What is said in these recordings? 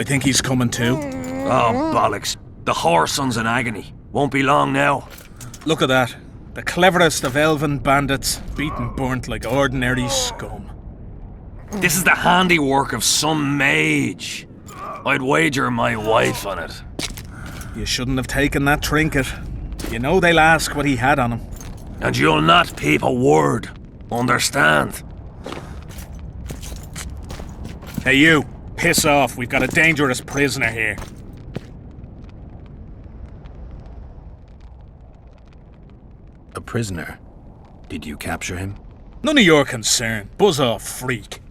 think he's coming too. Oh, bollocks. The whoreson's in agony. Won't be long now. Look at that. The cleverest of elven bandits, beaten burnt like ordinary scum. This is the handiwork of some mage. I'd wager my wife on it. You shouldn't have taken that trinket. You know they'll ask what he had on him. And you'll not peep a word. Understand? Hey you, piss off. We've got a dangerous prisoner here. A prisoner? Did you capture him? None of your concern. Buzz off, freak.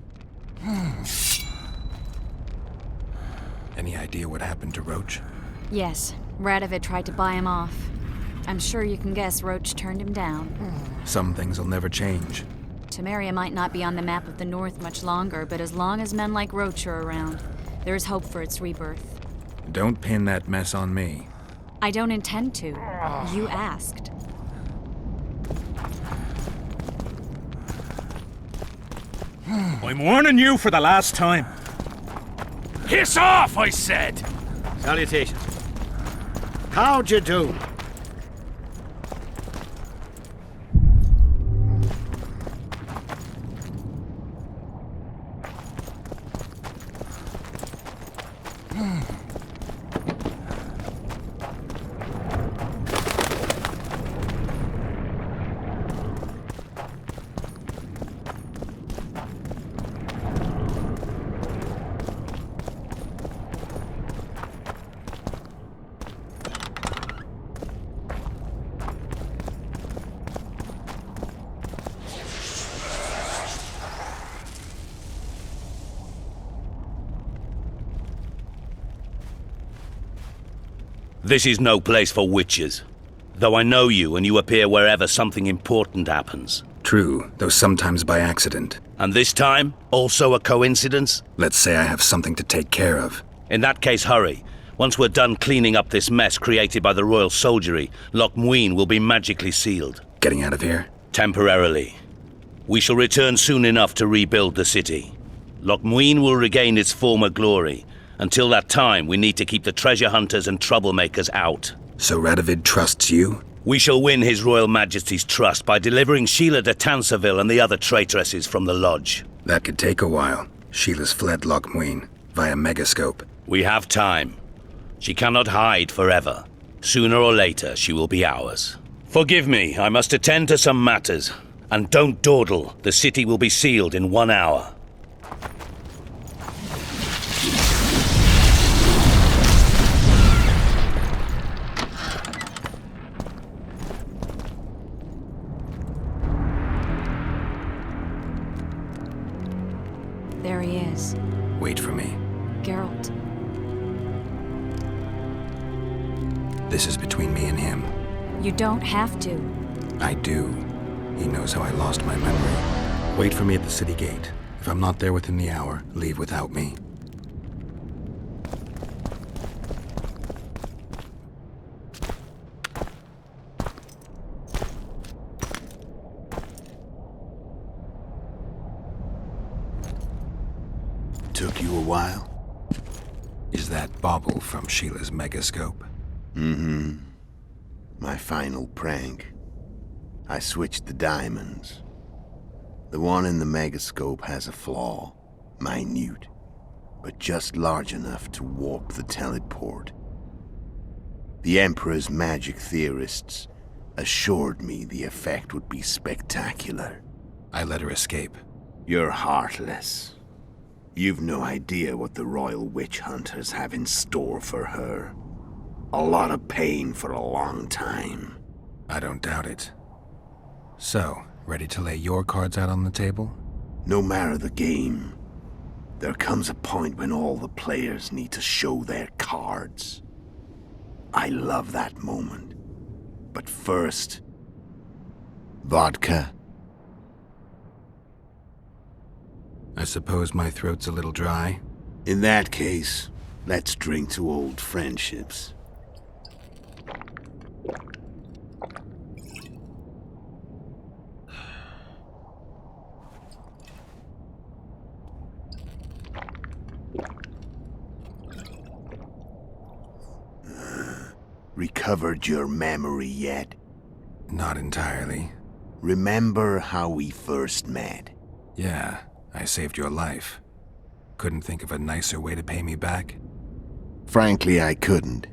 Any idea what happened to Roach? Yes, Radovid tried to buy him off. I'm sure you can guess Roach turned him down. Some things will never change. Temeria might not be on the map of the North much longer, but as long as men like Roach are around, there is hope for its rebirth. Don't pin that mess on me. I don't intend to. You asked. I'm warning you for the last time. Piss off, I said! Salutations. How'd you do? This is no place for witches. Though I know you and you appear wherever something important happens. True, though sometimes by accident. And this time, also a coincidence? Let's say I have something to take care of. In that case, hurry. Once we're done cleaning up this mess created by the royal soldiery, Loch Muin will be magically sealed. Getting out of here? Temporarily. We shall return soon enough to rebuild the city. Loch Muin will regain its former glory. Until that time, we need to keep the treasure hunters and troublemakers out. So Radovid trusts you? We shall win His Royal Majesty's trust by delivering Sheila de Tansarville and the other traitresses from the lodge. That could take a while. Sheila's fled Loch Muin via Megascope. We have time. She cannot hide forever. Sooner or later, she will be ours. Forgive me, I must attend to some matters. And don't dawdle. The city will be sealed in 1 hour. There he is. Wait for me. Geralt. This is between me and him. You don't have to. I do. He knows how I lost my memory. Wait for me at the city gate. If I'm not there within the hour, leave without me. Took you a while? Is that bauble from Sheila's Megascope? Mm-hmm. My final prank. I switched the diamonds. The one in the Megascope has a flaw. Minute. But just large enough to warp the teleport. The Emperor's magic theorists assured me the effect would be spectacular. I let her escape. You're heartless. You've no idea what the royal witch hunters have in store for her. A lot of pain for a long time. I don't doubt it. So, ready to lay your cards out on the table? No matter the game, there comes a point when all the players need to show their cards. I love that moment. But first, vodka. I suppose my throat's a little dry. In that case, let's drink to old friendships. Recovered your memory yet? Not entirely. Remember how we first met? Yeah, I saved your life. Couldn't think of a nicer way to pay me back? Frankly, I couldn't.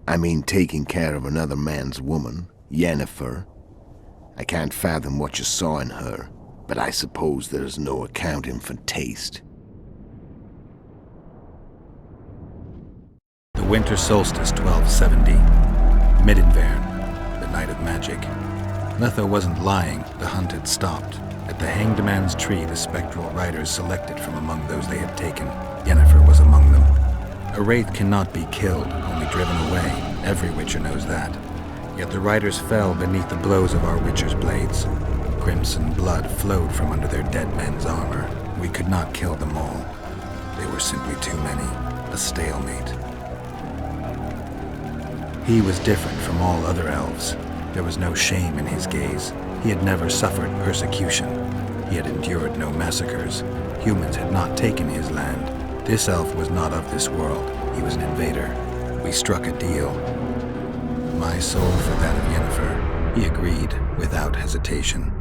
I mean, taking care of another man's woman, Yennefer. I can't fathom what you saw in her, but I suppose there's no accounting for taste. The winter solstice 1270. Midinvern, the night of magic. Letho wasn't lying, the hunt had stopped. At the Hanged Man's Tree, the spectral riders selected from among those they had taken. Yennefer was among them. A wraith cannot be killed, only driven away. Every witcher knows that. Yet the riders fell beneath the blows of our witcher's blades. Crimson blood flowed from under their dead men's armor. We could not kill them all. They were simply too many. A stalemate. He was different from all other elves. There was no shame in his gaze. He had never suffered persecution. He had endured no massacres. Humans had not taken his land. This elf was not of this world. He was an invader. We struck a deal. My soul for that of Yennefer. He agreed without hesitation.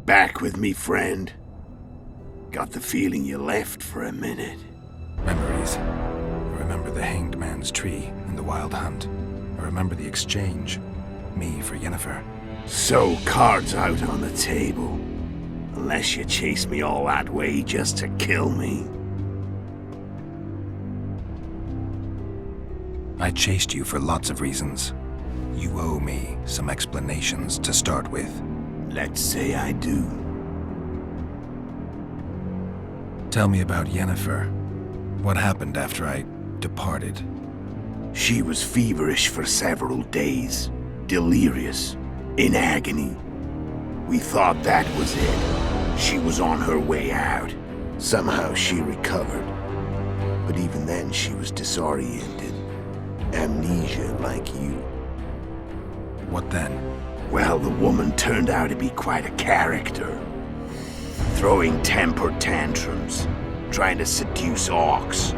Back with me, friend. Got the feeling you left for a minute. Memories. I remember the Hanged Man's Tree and the Wild Hunt. I remember the exchange. Me for Yennefer. So, cards out on the table. Unless you chase me all that way just to kill me. I chased you for lots of reasons. You owe me some explanations to start with. Let's say I do. Tell me about Yennefer. What happened after I departed? She was feverish for several days. Delirious. In agony. We thought that was it. She was on her way out. Somehow she recovered. But even then she was disoriented. Amnesia like you. What then? Well, the woman turned out to be quite a character. Throwing temper tantrums. Trying to seduce orcs.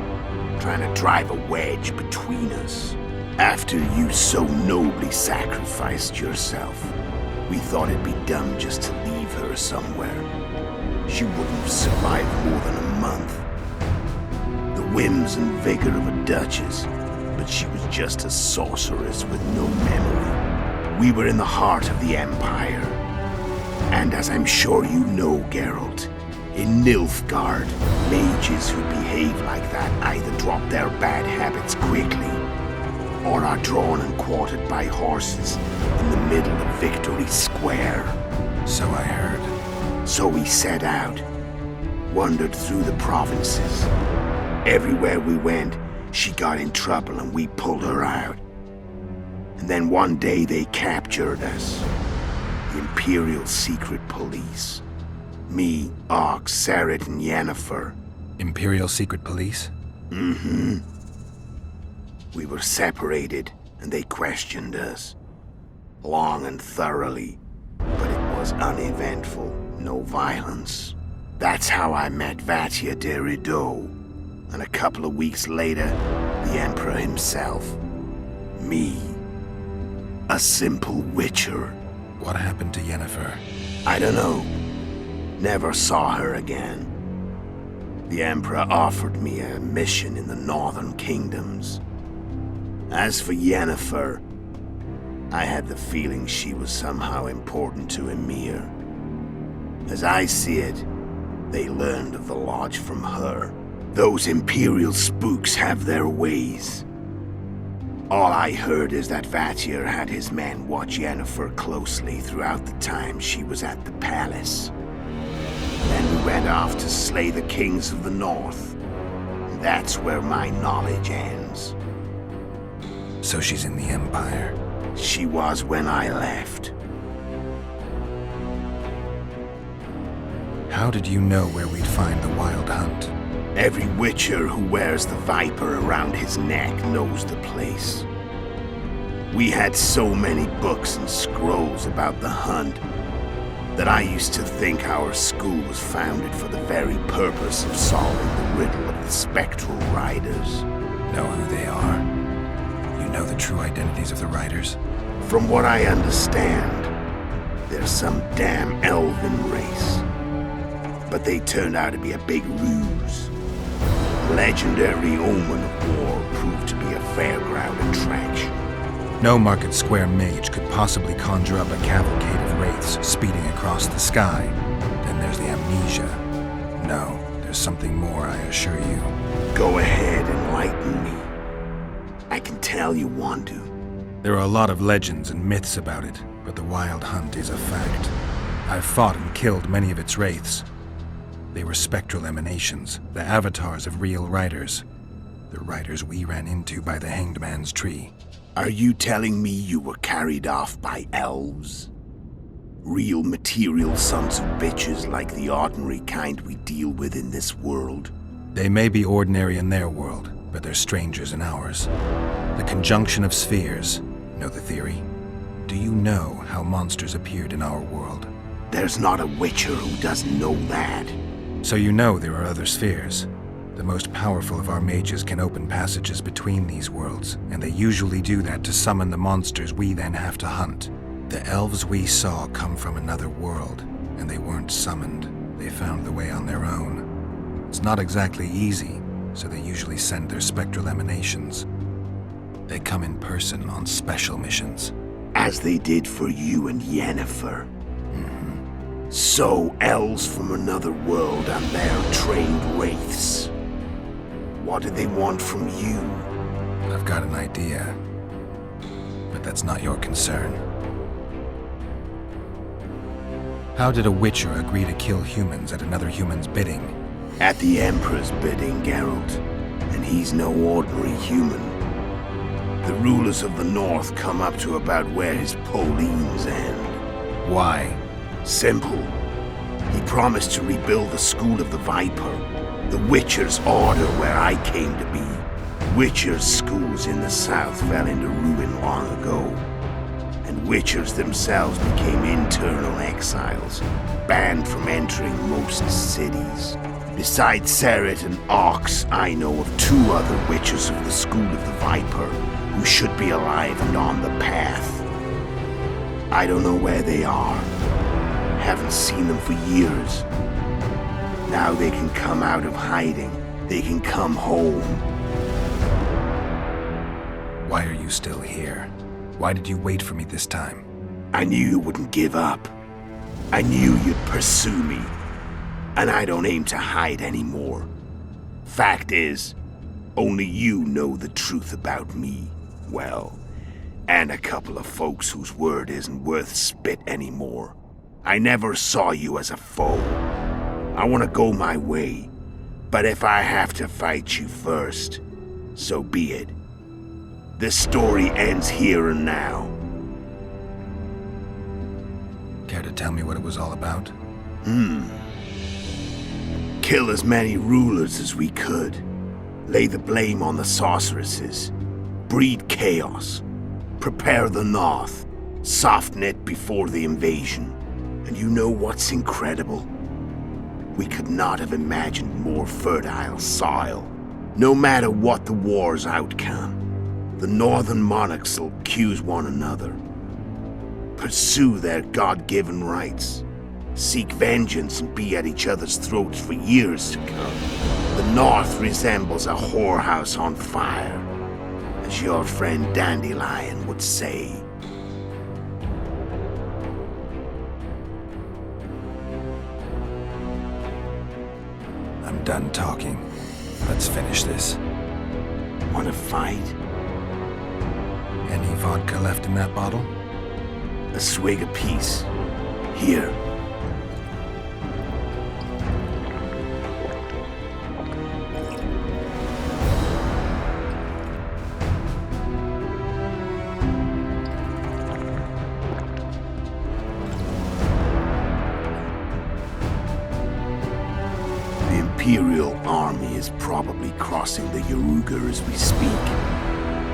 Trying to drive a wedge between us. After you so nobly sacrificed yourself, we thought it'd be dumb just to leave her somewhere. She wouldn't have survived more than a month. The whims and vigor of a duchess, but she was just a sorceress with no memory. We were in the heart of the Empire. And as I'm sure you know, Geralt, in Nilfgaard, mages who behave like that either drop their bad habits quickly, or are drawn and quartered by horses in the middle of Victory Square. So I heard. So we set out, wandered through the provinces. Everywhere we went, she got in trouble and we pulled her out. And then one day they captured us. The Imperial Secret Police. Me, Ox, Serret, and Yennefer. Imperial Secret Police? Mm-hmm. We were separated, and they questioned us. Long and thoroughly, but it was uneventful, no violence. That's how I met Vatia de Rideau, and a couple of weeks later, the Emperor himself. Me. A simple witcher. What happened to Yennefer? I don't know. Never saw her again. The Emperor offered me a mission in the northern kingdoms. As for Yennefer, I had the feeling she was somehow important to Emir. As I see it, they learned of the Lodge from her. Those Imperial spooks have their ways. All I heard is that Vatir had his men watch Yennefer closely throughout the time she was at the palace. Then we went off to slay the kings of the north. That's where my knowledge ends. So she's in the Empire. She was when I left. How did you know where we'd find the Wild Hunt? Every witcher who wears the viper around his neck knows the place. We had so many books and scrolls about the hunt. that I used to think our school was founded for the very purpose of solving the riddle of the spectral riders. Know who they are? You know the true identities of the riders? From what I understand, they're some damn elven race. But they turned out to be a big ruse. Legendary omen of war proved to be a fairground attraction. No Market Square mage could possibly conjure up a cavalcade of wraiths speeding across the sky. Then there's the amnesia. No, there's something more, I assure you. Go ahead, enlighten me. I can tell you want to. There are a lot of legends and myths about it, but the Wild Hunt is a fact. I've fought and killed many of its wraiths. They were spectral emanations, the avatars of real riders. The riders we ran into by the Hanged Man's tree. Are you telling me you were carried off by elves? Real material sons of bitches like the ordinary kind we deal with in this world? They may be ordinary in their world, but they're strangers in ours. The conjunction of spheres. Know the theory? Do you know how monsters appeared in our world? There's not a witcher who doesn't know that. So you know there are other spheres. The most powerful of our mages can open passages between these worlds, and they usually do that to summon the monsters we then have to hunt. The elves we saw come from another world, and they weren't summoned. They found the way on their own. It's not exactly easy, so they usually send their spectral emanations. They come in person on special missions. As they did for you and Yennefer. So, elves from another world and their trained wraiths. What do they want from you? I've got an idea, but that's not your concern. How did a witcher agree to kill humans at another human's bidding? At the Emperor's bidding, Geralt. And he's no ordinary human. The rulers of the North come up to about where his Pauline's end. Why? Simple. He promised to rebuild the School of the Viper, the Witcher's Order where I came to be. Witcher's schools in the south fell into ruin long ago, and Witchers themselves became internal exiles, banned from entering most cities. Besides Seret and Ox, I know of 2 other Witchers of the School of the Viper who should be alive and on the path. I don't know where they are. Haven't seen them for years. Now they can come out of hiding. They can come home. Why are you still here? Why did you wait for me this time? I knew you wouldn't give up. I knew you'd pursue me. And I don't aim to hide anymore. Fact is, only you know the truth about me. Well, and a couple of folks whose word isn't worth spit anymore. I never saw you as a foe. I want to go my way, but if I have to fight you first, so be it. This story ends here and now. Care to tell me what it was all about? Kill as many rulers as we could. Lay the blame on the sorceresses. Breed chaos. Prepare the North. Soften it before the invasion. And you know what's incredible? We could not have imagined more fertile soil. No matter what the war's outcome, the northern monarchs will accuse one another. Pursue their God-given rights. Seek vengeance and be at each other's throats for years to come. The North resembles a whorehouse on fire, as your friend Dandelion would say. I'm done talking. Let's finish this. Want to fight? Any vodka left in that bottle? A swig apiece. Here. The Imperial army is probably crossing the Yaruga as we speak.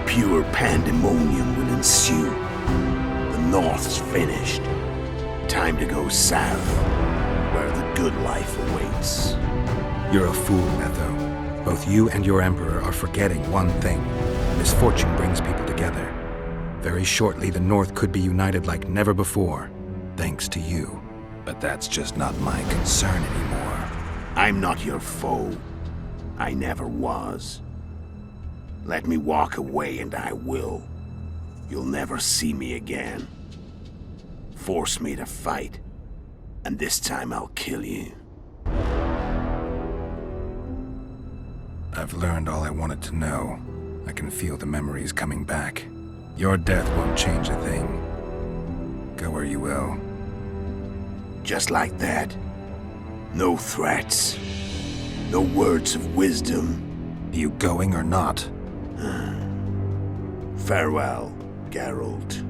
Pure pandemonium will ensue. The North's finished. Time to go south, where the good life awaits. You're a fool, Netho. Both you and your Emperor are forgetting one thing. Misfortune brings people together. Very shortly, the North could be united like never before, thanks to you. But that's just not my concern anymore. I'm not your foe. I never was. Let me walk away and I will. You'll never see me again. Force me to fight, and this time I'll kill you. I've learned all I wanted to know. I can feel the memories coming back. Your death won't change a thing. Go where you will. Just like that. No threats. No words of wisdom. You going or not? Farewell, Geralt.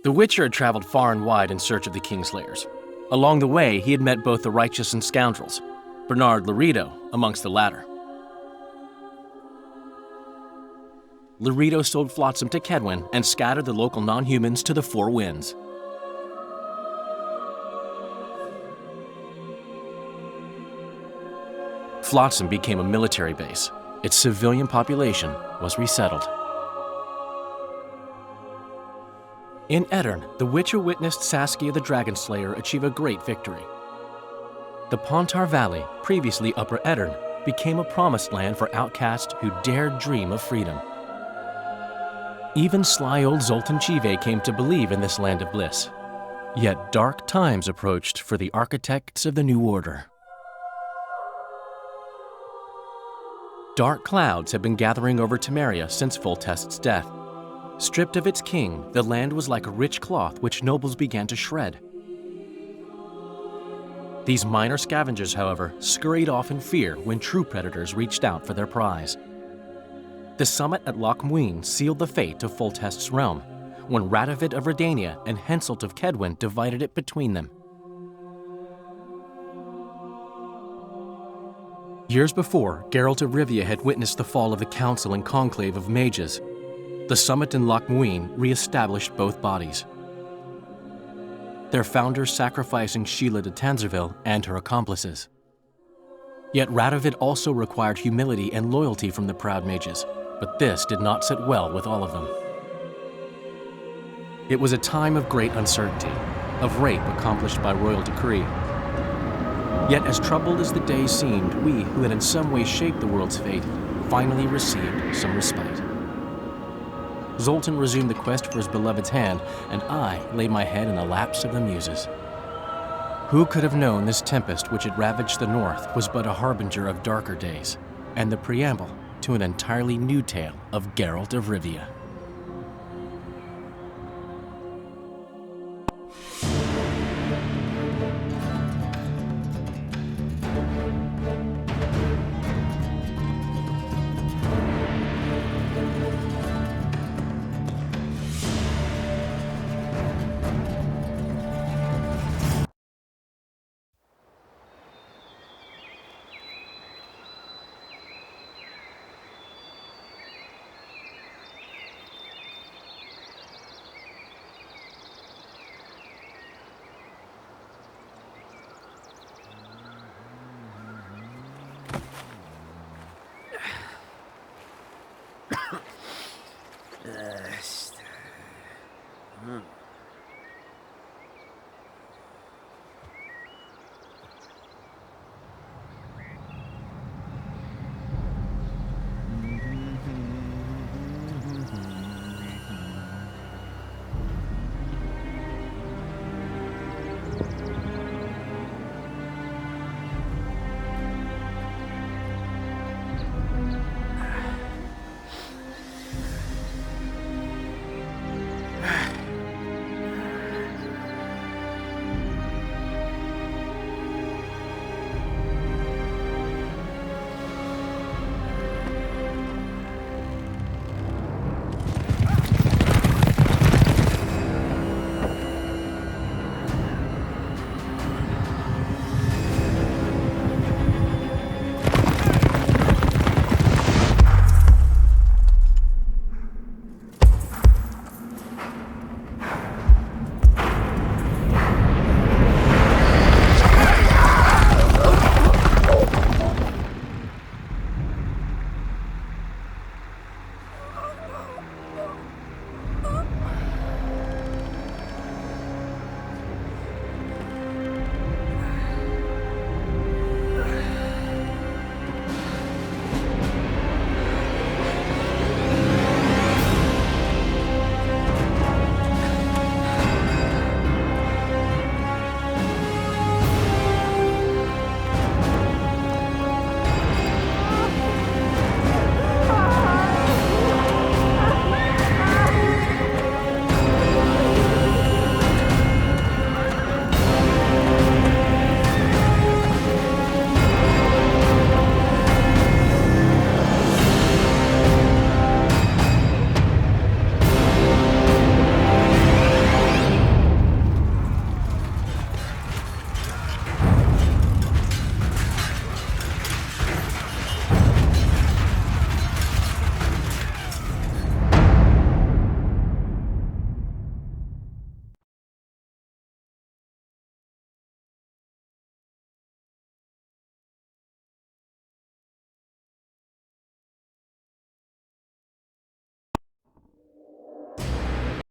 The Witcher had traveled far and wide in search of the Kingslayers. Along the way, he had met both the righteous and scoundrels, Bernard Laredo amongst the latter. Laredo sold Flotsam to Kedwin and scattered the local non-humans to the four winds. Flotsam became a military base. Its civilian population was resettled. In Edirn, the Witcher witnessed Saskia the Dragonslayer achieve a great victory. The Pontar Valley, previously Upper Edirn, became a promised land for outcasts who dared dream of freedom. Even sly old Zoltan Chive came to believe in this land of bliss. Yet dark times approached for the architects of the New Order. Dark clouds had been gathering over Temeria since Foltest's death. Stripped of its king, the land was like a rich cloth which nobles began to shred. These minor scavengers, however, scurried off in fear when true predators reached out for their prize. The summit at Loch Muin sealed the fate of Foltest's realm, when Radovid of Redania and Henselt of Kedwin divided it between them. Years before, Geralt of Rivia had witnessed the fall of the Council and Conclave of Mages. The summit in Loch Muin re-established both bodies, their founders sacrificing Sheila de Tanzerville and her accomplices. Yet Radovid also required humility and loyalty from the proud mages, but this did not sit well with all of them. It was a time of great uncertainty, of rape accomplished by royal decree. Yet as troubled as the days seemed, we, who had in some way shaped the world's fate, finally received some respite. Zoltan resumed the quest for his beloved's hand, and I laid my head in the laps of the muses. Who could have known this tempest which had ravaged the north was but a harbinger of darker days, and the preamble to an entirely new tale of Geralt of Rivia.